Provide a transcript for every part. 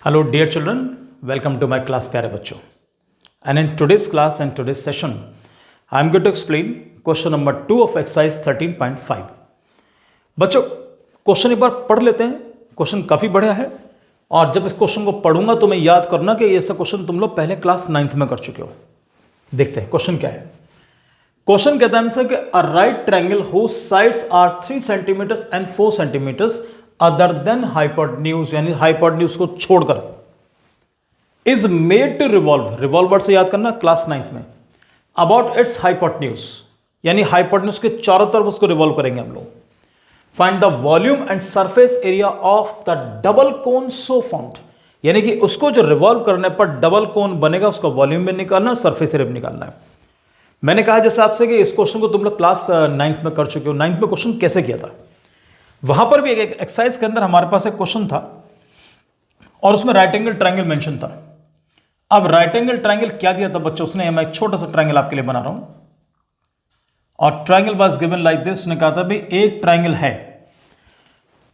Hello dear children, welcome to my class प्यारे बच्चों. And in today's class and today's session, I am going to explain question number 2 of exercise 13.5. बच्चों question एक बार पढ़ लेते हैं. Question काफ़ी बढ़िया है और जब इस क्वेश्चन को पढ़ूंगा तो मैं याद करना कि ऐसा क्वेश्चन तुम लोग पहले क्लास 9th में कर चुके हो. देखते हैं क्वेश्चन क्या है. क्वेश्चन कहता है हमसे कि a right triangle whose sides are 3 centimetres and 4 centimetres other than hypotenuse, यानी हाइपोटेन्यूज को छोड़कर, is made to revolve. Revolver से याद करना क्लास 9th में. अबाउट इट्स हाइपोटेन्यूज, यानी हाइपोटेन्यूज के चारों तरफ उसको रिवॉल्व करेंगे हम लोग. Find the volume and surface area of the double cone so found, यानी कि उसको जो रिवॉल्व करने पर डबल कोन बनेगा उसका वॉल्यूम भी निकालना है, सरफेस एरिया भी निकालना है. मैंने कहा जैसे आपसे कि इस क्वेश्चन को तुम लोग क्लास 9th में कर चुके हो. 9th में क्वेश्चन कैसे किया था, वहां पर भी एक एक्सरसाइज के अंदर हमारे पास एक क्वेश्चन था और उसमें राइट एंगल ट्रायंगल मेंशन था. अब राइट एंगल ट्रायंगल क्या दिया था बच्चों, उसने, मैं एक छोटा सा ट्रायंगल आपके लिए बना रहा हूं और triangle was given like this. उसने कहा था भाई एक ट्रायंगल है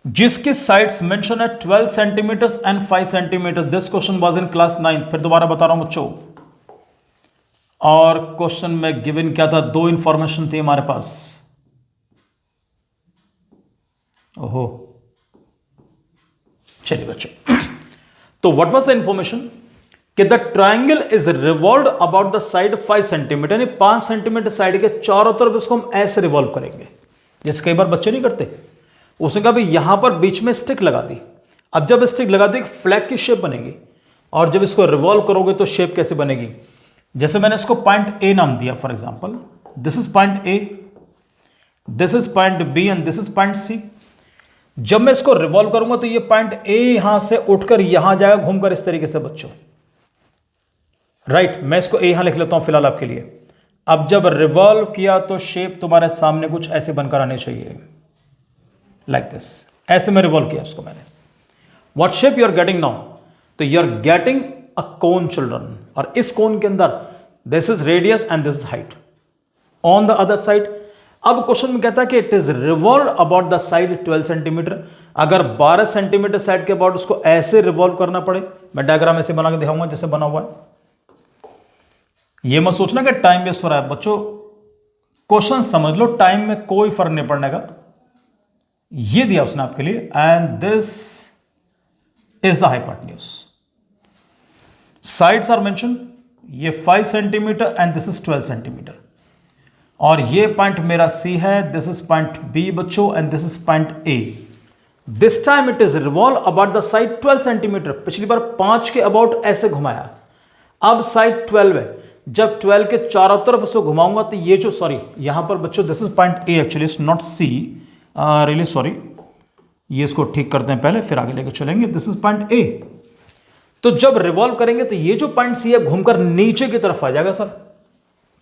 जिसके साइड्स मेंशन है 12 centimetres and 5 centimetre. This question was in class 9th. फिर दोबारा बता रहा हूं बच्चों. और क्वेश्चन में गिवन क्या था, दो इंफॉर्मेशन थी हमारे पास. ओहो, चलिए बच्चों. तो व्हाट वाज द इंफॉर्मेशन कि the triangle is revolved about the side 5 centimetre, यानी 5 सेंटीमीटर साइड के चारों तरफ इसको हम ऐसे रिवॉल्व करेंगे जैसे कई बार बच्चे नहीं करते. उसने कहा भाई यहां पर बीच में स्टिक लगा दी. अब जब स्टिक लगा दी एक फ्लैग की शेप बनेगी और जब इसको रिवॉल्व करोगे तो शेप कैसे बनेगी. जैसे मैंने इसको पॉइंट ए नाम दिया. For example this is point A, this is point B and this is point C. जब मैं इसको रिवॉल्व करूंगा तो ये पॉइंट ए यहां से उठकर यहां जाएगा घूमकर इस तरीके से बच्चों. राइट, मैं इसको ए यहां लिख लेता हूं फिलहाल आपके लिए. अब जब रिवॉल्व किया तो शेप तुम्हारे सामने कुछ ऐसे बनकर आने चाहिए लाइक दिस. ऐसे में रिवॉल्व किया इसको मैंने. What shape you are getting now, तो you are getting a cone children. और इस कोन के अंदर this is radius and this is height. On the other side अब क्वेश्चन में कहता है कि it is revolve about the side 12 centimetre. अगर 12 सेंटीमीटर साइड के अबाउट उसको ऐसे रिवॉल्व करना पड़े, मैं डायग्राम ऐसे बना के दिखाऊंगा जैसे बना हुआ है. ये मत सोचना कि टाइम वेस्ट हो रहा है बच्चों. क्वेश्चन समझ लो, टाइम में कोई फर्क नहीं पड़ने का. ये दिया उसने आपके लिए and this is the hypotenuse. Sides are mention, ये 5 centimetre and this is 12 centimetre. और ये पॉइंट मेरा सी है, दिस इज पॉइंट बी बच्चों and this is point A. This time it is revolve about the side 12 centimetre. पिछली बार 5 के about ऐसे घुमाया, अब साइड 12 है. जब 12 के चारों तरफ इसको घुमाऊंगा तो ये जो, सॉरी यहां पर बच्चों this is point A, actually it's not C, really sorry. ये इसको ठीक करते हैं पहले फिर आगे लेके चलेंगे. दिस इज पॉइंट ए. तो जब रिवॉल्व करेंगे तो ये जो पॉइंट सी है घूमकर नीचे की तरफ आ जाएगा सर.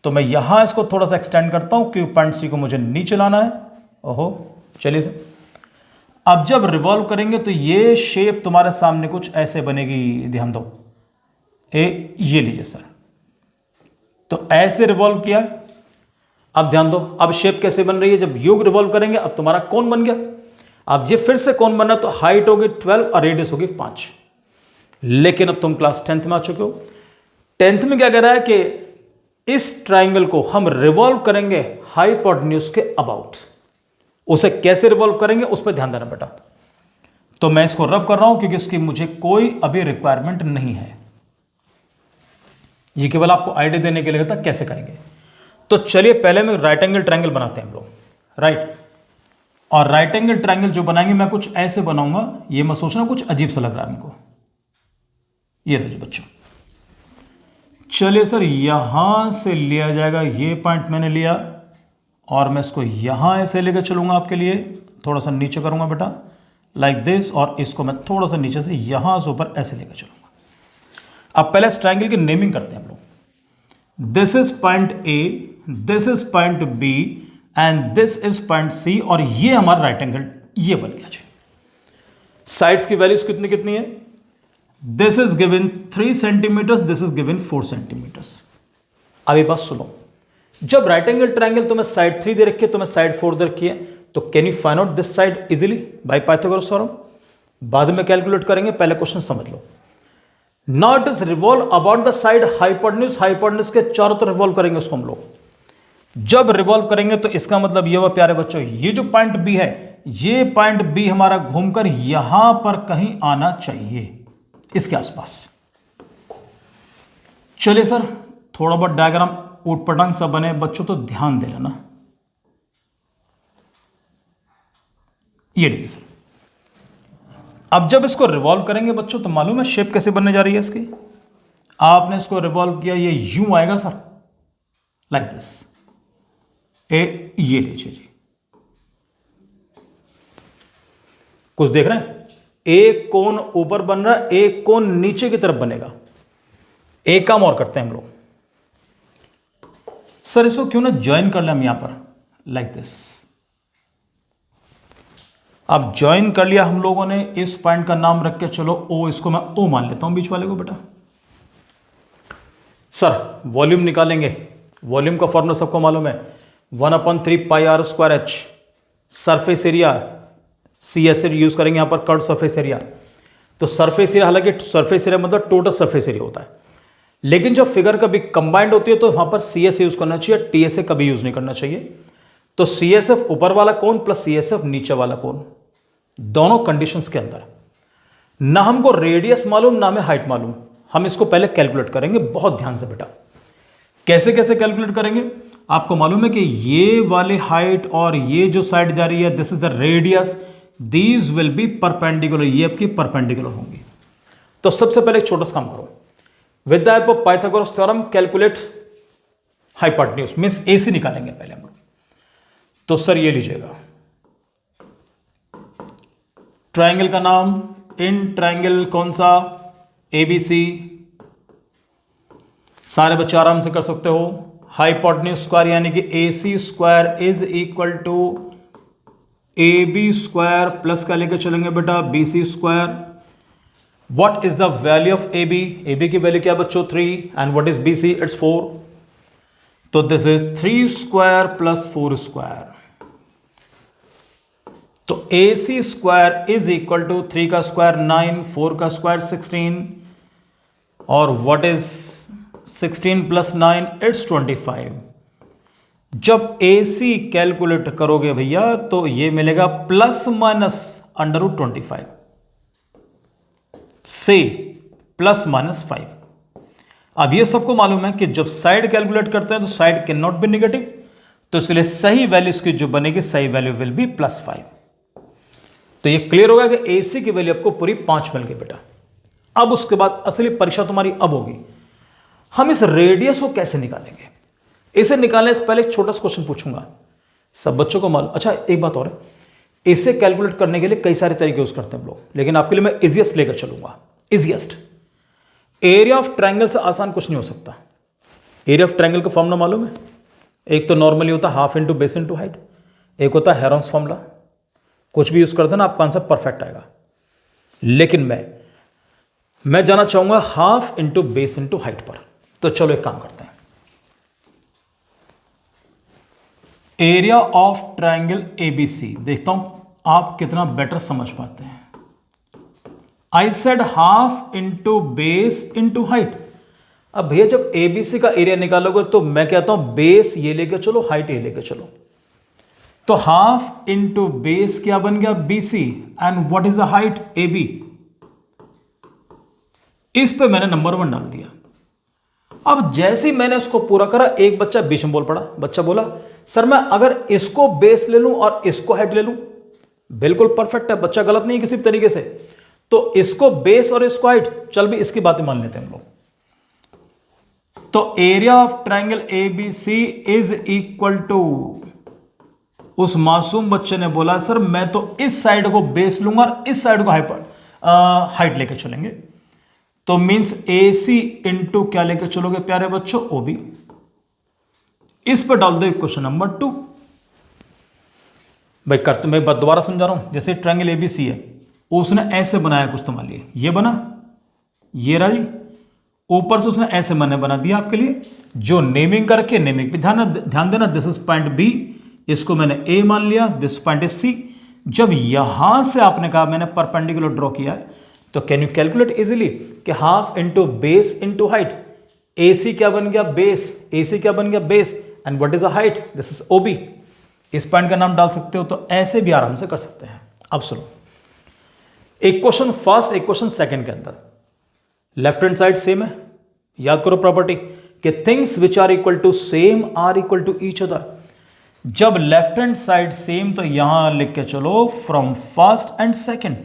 तो मैं यहां इसको थोड़ा सा एक्सटेंड करता हूं क्योंकि पॉइंट सी को मुझे नीचे लाना है. ओहो, चलिए सर. अब जब रिवॉल्व करेंगे तो ये शेप तुम्हारे सामने कुछ ऐसे बनेगी. ध्यान दो, ए ये लीजिए सर. तो ऐसे रिवॉल्व किया. अब ध्यान दो, अब शेप कैसे बन रही है. जब योग रिवॉल्व करेंगे अब तुम्हारा कौन बन गया. अब ये फिर से कौन बना, तो हाइट होगी 12 और रेडियस होगी 5. लेकिन अब तुम क्लास 10th में आ चुके हो. 10th में क्या कह रहा है कि इस ट्रायंगल को हम रिवॉल्व करेंगे हाइपोटेन्यूज के अबाउट. उसे कैसे रिवॉल्व करेंगे उस पर ध्यान देना बेटा. तो मैं इसको रब कर रहा हूं क्योंकि इसकी मुझे कोई अभी रिक्वायरमेंट नहीं है. ये केवल आपको आइडिया देने के लिए होता कैसे करेंगे. तो चलिए पहले में राइट एंगल ट्रायंगल बनाते हैं हम लोग. राइट, और राइट एंगल ट्रायंगल जो बनाएंगे मैं कुछ ऐसे बनाऊंगा. ये मत सोचना कुछ अजीब सा लग रहा है हमको. ये देखिए बच्चों, चलिए सर यहां से लिया जाएगा. ये पॉइंट मैंने लिया और मैं इसको यहां ऐसे लेकर चलूंगा आपके लिए. थोड़ा सा नीचे करूंगा बेटा लाइक दिस, और इसको मैं थोड़ा सा नीचे से यहां से ऊपर ऐसे लेकर चलूंगा. अब पहले इस ट्रायंगल की नेमिंग करते हैं हम लोग. This is point A, this is point B and this is point C. और ये हमारा राइट एंगल ये बन गया जी. साइड्स की वैल्यूज कितनी कितनी है. This is given 3 centimetres, this is given 4 centimetres. अभी बात सुनो, जब राइट एंगल ट्रायंगल तुम्हें साइड 3 दे रखी है, तुम्हें साइड 4 दे रखी है, तो can you find out this side easily by Pythagoras theorem. बाद में कैलकुलेट करेंगे, पहले क्वेश्चन समझ लो. Now it is revolve about the side hypotenuse, hypotenuse के चारों तरफ रिवॉल्व करेंगे उसको हम लोग। जब रिवॉल्व करेंगे तो इसका मतलब ये हुआ प्यारे बच्चों, ये जो पॉइंट बी है, ये पॉइंट बी हमारा घूमकर यहां पर कहीं आना चाहिए, इसके आसपास। चलिए सर, थोड़ा बहुत डायग्राम ऊटपटांग सा बने बच्चों, तो ध्यान दे लेना। ये देखिए सर, अब जब इसको रिवॉल्व करेंगे बच्चों तो मालूम है शेप कैसे बनने जा रही है इसकी। आपने इसको रिवॉल्व किया, ये यूं आएगा सर, लाइक दिस। ये लीजिए जी, कुछ देख रहे हैं, एक कोण ऊपर बन रहा है, एक कोण नीचे की तरफ बनेगा। एक काम और करते हैं हम लोग, सर इसको क्यों ना ज्वाइन कर लें हम यहां पर, लाइक दिस। अब ज्वाइन कर लिया हम लोगों ने, इस पॉइंट का नाम रख के चलो ओ, इसको मैं ओ मान लेता हूं बीच वाले को बेटा। सर वॉल्यूम निकालेंगे, वॉल्यूम का फॉर्मूला सबको मालूम है, 1/3 pi R square H. Surface area C S use करेंगे यहां पर, कर्व सरफेस एरिया। तो सरफेस एरिया, हालांकि सरफेस एरिया मतलब टोटल सरफेस एरिया होता है, लेकिन जब फिगर कभी कंबाइंड होती है तो वहां पर सी एस यूज करना चाहिए, टी एस ए कभी यूज नहीं करना चाहिए। तो सी एस एफ ऊपर वाला कोण प्लस सी एस एफ नीचे वाला कोण, दोनों कंडीशंस के अंदर ना हमको रेडियस मालूम ना हमें हाइट मालूम, हम इसको पहले कैलकुलेट करेंगे। बहुत ध्यान से बेटा, कैसे कैसे कैलकुलेट करेंगे, आपको मालूम है कि ये वाले हाइट और ये जो साइड जा रही है, this is the radius, these will be perpendicular, ये आपकी परपेंडिकुलर होंगी। तो सबसे पहले एक छोटा सा काम करो, with the help of Pythagoras theorem calculate hypotenuse, means AC निकालेंगे पहले हम लोग। तो सर ये लीजिएगा, ट्रायंगल का नाम, इन ट्रायंगल कौन सा, एबीसी। सारे बच्चे आराम से कर सकते हो। हाइपोटेन्यूज स्क्वायर यानी कि A C square is equal to A B square plus क्या लेकर चलेंगे बेटा, B C square. What is the value of A B, A B की वैल्यू क्या बच्चों 3, and what is B C, it's 4। तो this is 3 square plus 4 square. तो A C square is equal to 3 का स्क्वायर 9, 4 का square 16, और what is 16 plus 9, it's 25। जब ए सी calculate करोगे भैया तो ये मिलेगा प्लस माइनस √25 से प्लस माइनस 5। अब ये सबको मालूम है कि जब साइड कैलकुलेट करते हैं तो side can not be negative, तो इसलिए सही वैल्यू इसकी जो बनेगी, सही वैल्यू विल बी +5। तो ये क्लियर होगा कि ए सी की वैल्यू आपको पूरी 5 मिल गई बेटा। अब उसके बाद असली परीक्षा तुम्हारी अब होगी, हम इस रेडियस को कैसे निकालेंगे। इसे निकालने से पहले एक छोटा सा क्वेश्चन पूछूंगा, सब बच्चों को मालूम। अच्छा एक बात और है, इसे कैलकुलेट करने के लिए कई सारे तरीके यूज करते हैं हम लोग, लेकिन आपके लिए मैं इजिएस्ट लेकर चलूंगा। इजिएस्ट, एरिया ऑफ ट्रायंगल से आसान कुछ नहीं हो सकता। एरिया ऑफ ट्रायंगल का फॉर्मूला मालूम है, एक तो नॉर्मली होता है half into base into height, एक होता है हेरोन्स फॉर्मूला। कुछ भी यूज करते ना आपका आंसर परफेक्ट आएगा, लेकिन मैं जाना चाहूंगा half into base into height पर। तो चलो एक काम करते हैं, एरिया ऑफ ट्रायंगल एबीसी, देखता हूं आप कितना बेटर समझ पाते हैं। I said half into base into height. अब भैया जब एबीसी का एरिया निकालोगे तो मैं कहता हूं बेस ये लेके चलो, हाइट ये लेके चलो। तो हाफ इंटू बेस क्या बन गया, BC, and what is the height, AB. इस पे मैंने नंबर 1 डाल दिया। अब जैसे ही मैंने उसको पूरा करा, एक बच्चा बीच में बोल पड़ा। बच्चा बोला सर मैं अगर इसको बेस ले लूं और इसको हाइट ले लूं, बिल्कुल परफेक्ट है, बच्चा गलत नहीं है किसी भी तरीके से। तो इसको बेस और इसको हाइट, चल भी इसकी बातें मान लेते हैं हम लोग। तो area of triangle ABC is equal to, उस मासूम बच्चे ने बोला सर मैं तो इस साइड को बेस लूंगा और इस साइड को हाइट लेकर चलेंगे। तो मींस ए सी इंटू क्या लेकर चलोगे प्यारे बच्चों, ओ बी। इस पर डाल दो क्वेश्चन नंबर 2। भाई करते, मैं दोबारा समझा रहा हूं। जैसे ट्रायंगल एबीसी है, उसने ऐसे बनाया कुछ, तुम्हारे लिए ये बना, ये रहा जी, ऊपर से उसने ऐसे मैंने बना दिया आपके लिए। जो नेमिंग करके, नेमिंग पे ध्यान देना, दिस इज पॉइंट बी, इसको मैंने ए मान लिया, दिस पॉइंट इज सी। जब यहां से आपने कहा मैंने परपेंडिकुलर ड्रॉ किया है, तो कैन यू कैलकुलेट इजीली कि half into base into height, AC क्या बन गया बेस, AC क्या बन गया base, and what is the height, this is OB। इस पॉइंट का नाम डाल सकते हो, तो ऐसे भी आराम से कर सकते हैं। अब सुनो, एक क्वेश्चन फर्स्ट एक क्वेश्चन सेकंड के अंदर लेफ्ट हैंड साइड सेम है, याद करो प्रॉपर्टी कि things which are equal to same are equal to each other. जब लेफ्ट हैंड साइड सेम तो यहां लिख के चलो फ्रॉम फर्स्ट एंड सेकंड,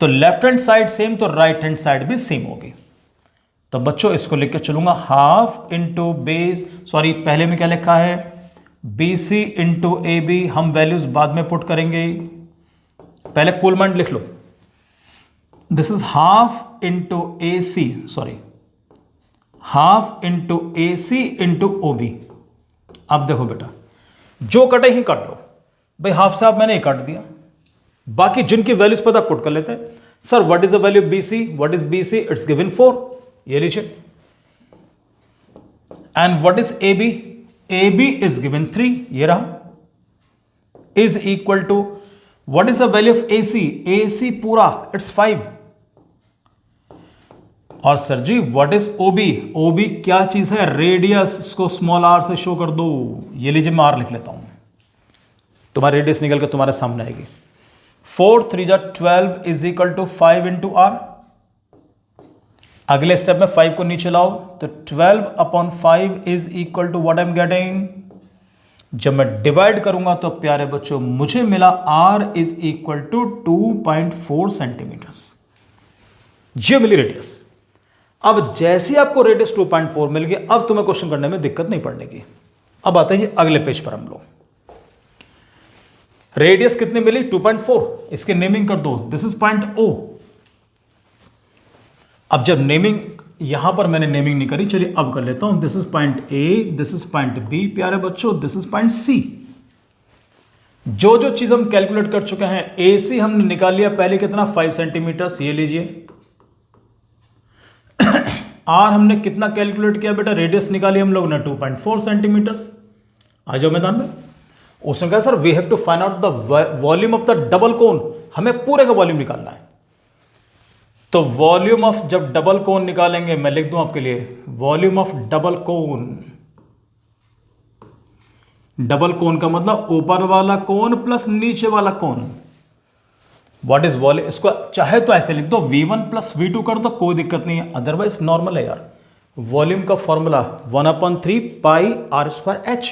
तो लेफ्ट हैंड साइड सेम तो राइट हैंड साइड भी सेम होगी। तो बच्चों इसको लिख के चलूंगा हाफ इंटू बेस, सॉरी पहले में क्या लिखा है BC इंटू AB, हम वैल्यूज बाद में पुट करेंगे, पहले कूलमेंट लिख लो। This is half into AC, sorry half into AC into OB। अब देखो बेटा, जो कटे ही काट लो भाई, हाफ से हाफ मैंने ही काट दिया, बाकी जिनकी वैल्यूज पता पुट कर लेते हैं। Sir what is the value BC, what is BC, it's given 4, ये लीजिए। And what is AB, AB is given 3, ये रहा, is equal to what is the value of AC, AC पूरा इट्स 5। और sir ji what is OB, OB क्या चीज है radius, इसको स्मॉल r से शो कर दो, ये लीजिए मैं r लिख लेता हूं, तुम्हारी रेडियस निकल कर तुम्हारे सामने आएगी। 4 3 जा 12 is equal to 5 into r। अगले स्टेप में 5 को नीचे लाओ, तो 12 upon 5 is equal to what I am getting, जब मैं डिवाइड करूंगा तो प्यारे बच्चों मुझे मिला r is equal to 2.4 centimetre, ये मिली रेडियस। अब जैसे आपको रेडियस 2.4 मिल गई, अब तुम्हें क्वेश्चन करने में दिक्कत नहीं पड़ने की। अब आते हैं अगले पेज पर, हम लोग रेडियस कितनी मिली 2.4, इसके नेमिंग कर दो, दिस इज पॉइंट O। अब जब नेमिंग, यहां पर मैंने नेमिंग नहीं करी, चलिए अब कर लेता हूं, this is point A, this is point B, प्यारे बच्चों दिस इज पॉइंट C। जो जो चीज हम कैलकुलेट कर चुके हैं, AC हमने निकाल लिया पहले कितना 5 सेंटीमीटर, ये लीजिए। R हमने कितना कैलकुलेट किया बेटा, रेडियस निकाली हम लोग ने 2.4 सेंटीमीटर। आ जाओ मैदान में। उसने कहा sir we have to find out the volume of the double cone, हमें पूरे का वॉल्यूम निकालना है। तो वॉल्यूम ऑफ, जब डबल कोन निकालेंगे, मैं लिख दूं आपके लिए, volume of double cone, double cone का मतलब ऊपर वाला कोन प्लस नीचे वाला कोन। व्हाट इज वॉल्यूम, इसको चाहे तो ऐसे लिख दो V1 प्लस V2 कर दो, कोई दिक्कत नहीं है, अदरवाइज नॉर्मल है यार। वॉल्यूम का फॉर्मूला 1/3 पाई r स्क्वायर h,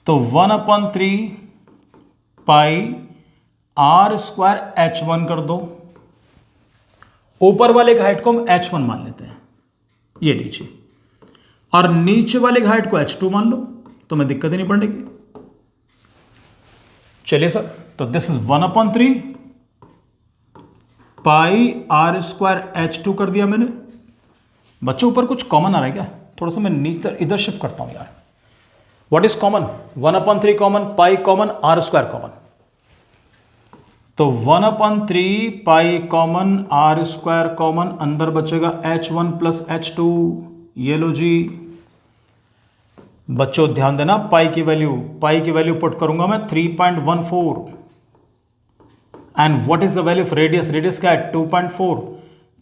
तो 1/3 पाई r स्क्वायर h1 कर दो। ऊपर वाले की हाइट को हम h1 मान लेते हैं, ये लीजिए, और नीचे वाले की हाइट को h2 मान लो, तो मैं दिक्कत ही नहीं पड़ेगी। चलिए सर, तो this is 1/3 pi r square h2 कर दिया मैंने। बच्चों ऊपर कुछ कॉमन आ रहा है क्या, थोड़ा सा मैं नीचे इधर शिफ्ट करता हूं यार। What is common, 1/3 common, pi common, r square common, तो 1/3 pi common, r square common, अंदर बचेगा h1 प्लस h2, ये लो जी। बच्चों ध्यान देना, पाई की वैल्यू पुट करूंगा मैं 3.14, and what is the value of radius, radius क्या है 2.4,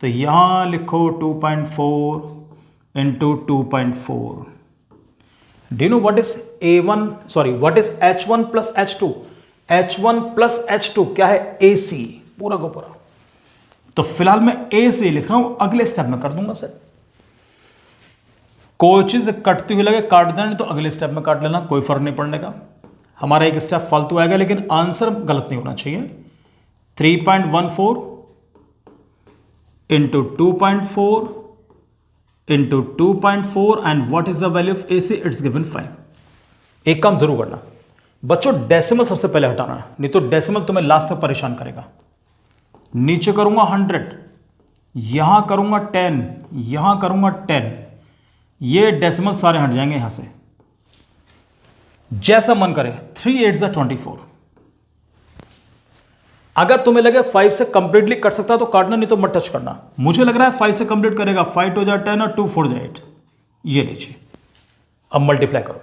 तो यहां लिखो 2.4 into 2.4। Do you know what is A1, sorry what is H1 plus H2, H1 plus H2 क्या है AC, पूरा का पूरा। तो फिलहाल मैं AC लिख रहा हूं, अगले स्टेप में कर दूंगा सर। कोई चीज कटती हुई लगे काट देना, नहीं तो अगले स्टेप में काट लेना, कोई फर्क नहीं पड़ने का। हमारा एक स्टेप फालतू आएगा, लेकिन आंसर गलत नहीं होना चाहिए। 3.14 into 2.4 into 2.4, and what is the value of AC, it's given 5। एक काम जरूर करना बच्चों, डेसिमल सबसे पहले हटाना है, नहीं तो डेसिमल तुम्हें लास्ट तक परेशान करेगा। नीचे करूंगा 100, यहां करूंगा 10, यहां करूंगा 10, ये डेसिमल सारे हट जाएंगे यहां से, जैसा मन करे। 3 8 जा 24। अगर तुम्हें लगे 5 से कंप्लीटली कट सकता तो काटना, नहीं तो मत टच करना। मुझे लग रहा है 5 से कंप्लीट करेगा, 5 2 जा 10 और 2 4 जा 8, ये लीजिए। अब मल्टीप्लाई करो,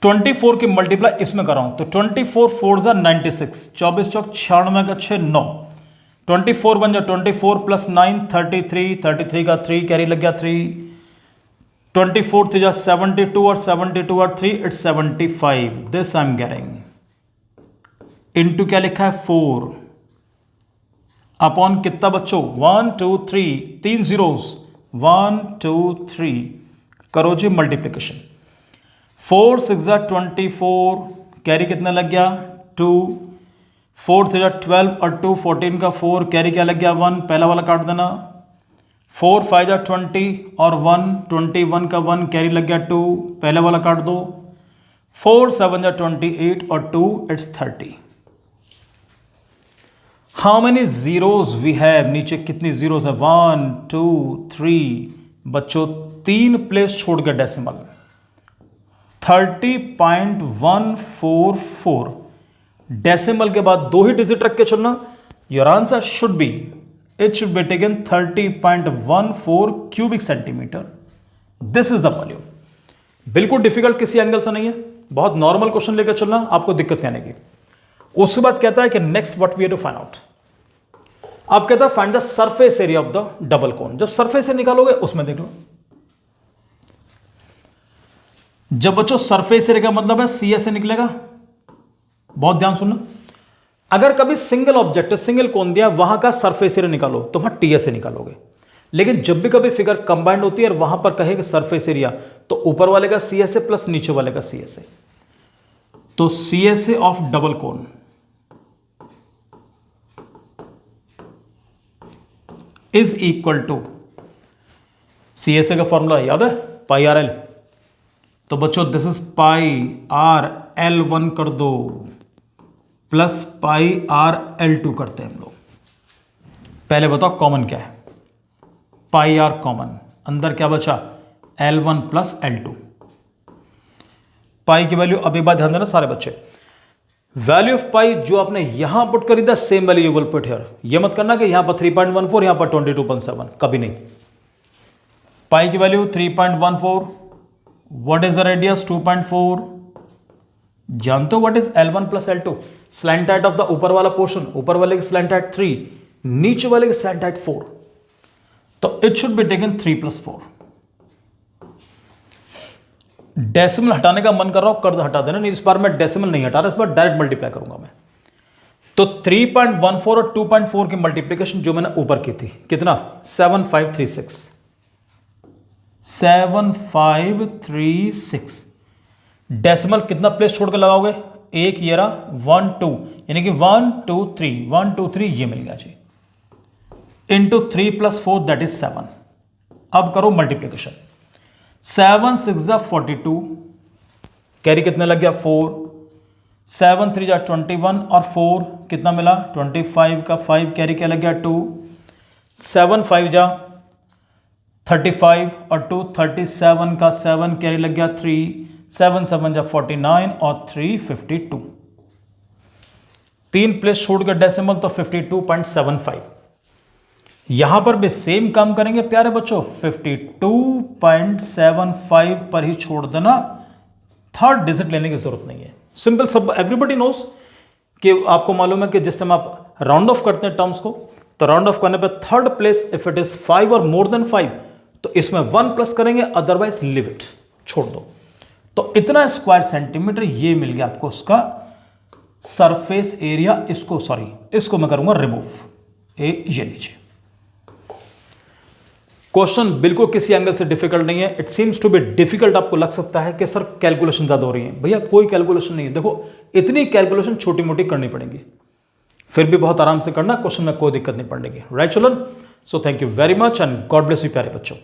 24 की मल्टीप्लाई इसमें कर रहा हूं तो 24 4 जा 96, 24 चौक 96 का 6 9, 24 बन जा 24 प्लस 9 33, 33 का 3 कैरी लग गया 3, 24 थी जा 72 और 72 और 3 it's 75, this I am getting into क्या लिखा है 4 अपॉन कितना बच्चों 1 2 3 3 जीरोस 1 2 3 करो जी मल्टीप्लिकेशन 4 6 जा 24 कैरी कितना लग गया 2, 4 3 जा 12 और 2 14 का 4 कैरी क्या लग गया 1, पहला वाला काट देना, 4 5 जा 20 और 1 21 का 1 कैरी लग गया 2, पहले वाला काट दो, 4 7 जा 28 और 2 it's 30। How many zeros we have, नीचे कितनी जीरोज है 1 2 3 बच्चों 3 प्लेस छोड़ गया डेसिमल 30.144 डेसिमल के बाद 2 ही डिजिट रख के चलना, your answer should be it should be taken 30.14 cubic centimetre, this is the volume. बिल्कुल डिफिकल्ट किसी एंगल से नहीं है, बहुत नॉर्मल क्वेश्चन लेकर चलना, आपको दिक्कत नहीं आने की। उसके बाद कहता है कि next what we have to find out, आप कहता है find the surface area of the double cone. जब सरफेस एरिया निकालोगे उसमें देख लो, जब बच्चों सरफेस एरिया का मतलब है सी से निकलेगा, बहुत ध्यान सुनना। अगर कभी सिंगल ऑब्जेक्ट सिंगल कोन दिया वहां का सरफेस एरिया निकालो तो वहां टी से निकालोगे, लेकिन जब भी कभी फिगर कंबाइंड होती है और वहां पर कहेगा सरफेस एरिया तो ऊपर वाले का सी से प्लस नीचे वाले का सी से, तो C SA of double cone is equal to C का फॉर्मूला याद है पाई आर एल, तो बच्चों this is pi r l 1 कर दो प्लस पाई आर एल 2 करते हैं हम लोग। पहले बताओ कॉमन क्या है, पाई आर कॉमन, अंदर क्या बचा L1 प्लस L2। पाई की वैल्यू, अब एक बात ध्यान देना सारे बच्चे, वैल्यू ऑफ पाई जो आपने यहां पुट करी था same value you will put here, ये मत करना कि यहां पर 3.14 यहां पर 22.7, कभी नहीं। पाई की value 3.14, what is the radius 2.4, जानते हो what is L1 plus L2, slant height of the ऊपर वाला पोर्शन, ऊपर वाले की स्लैंट हाइट 3, नीचे वाले की स्लैंट हाइट 4, तो it should be taken 3 plus 4। Decimal हटाने का मन कर रहा हूं कर हटा देना, नहीं इस बार मैं डेसिमल नहीं हटा रहा, इस बार डायरेक्ट मल्टीप्लाई करूंगा मैं। तो 3.14 और 2.4 की मल्टीप्लीकेशन जो मैंने ऊपर की थी कितना 7536, 7536 डेसिमल कितना प्लेस छोड़ कर लगाओगे, एक ये रहा 1 2 यानी कि 1 2 3 1 2 3 ये मिल गया जी, इंटू 3 प्लस 4 दैट इज 7। अब करो मल्टीप्लीकेशन, 7 6 जा 42 कैरी कितना लग गया 4, 7 3 जा 21 और 4 कितना मिला 25 का 5 कैरी क्या लग गया 2, 7 5 जा 35 और 2 37 का 7 कैरी लग गया 3, 7 7 जा 49 और 3 52, 3 प्लेस छोड़ कर डेसिमल तो 52.75। यहां पर भी सेम काम करेंगे प्यारे बच्चों, 52.75 पर ही छोड़ देना, थर्ड डिजिट लेने की जरूरत नहीं है, सिंपल सब एवरीबडी नोस कि आपको मालूम है कि जिस समय आप राउंड ऑफ करते हैं टर्म्स को, तो राउंड ऑफ करने पर third place if it is 5 और मोर देन 5 तो इसमें 1 प्लस करेंगे, अदरवाइज लिव इट छोड़ दो। तो इतना स्क्वायर सेंटीमीटर ये मिल गया आपको उसका सरफेस एरिया, इसको मैं करूंगा रिमूव, ये लीजिए। क्वेश्चन बिल्कुल किसी एंगल से डिफिकल्ट नहीं है, it seems to be difficult, आपको लग सकता है कि सर कैलकुलेशन ज्यादा हो रही है, भैया कोई कैलकुलेशन नहीं है, देखो इतनी कैलकुलेशन छोटी मोटी करनी पड़ेगी, फिर भी बहुत आराम से करना, क्वेश्चन में कोई दिक्कत नहीं पड़ेगी, right children. So thank you very much and God bless you प्यारे बच्चों।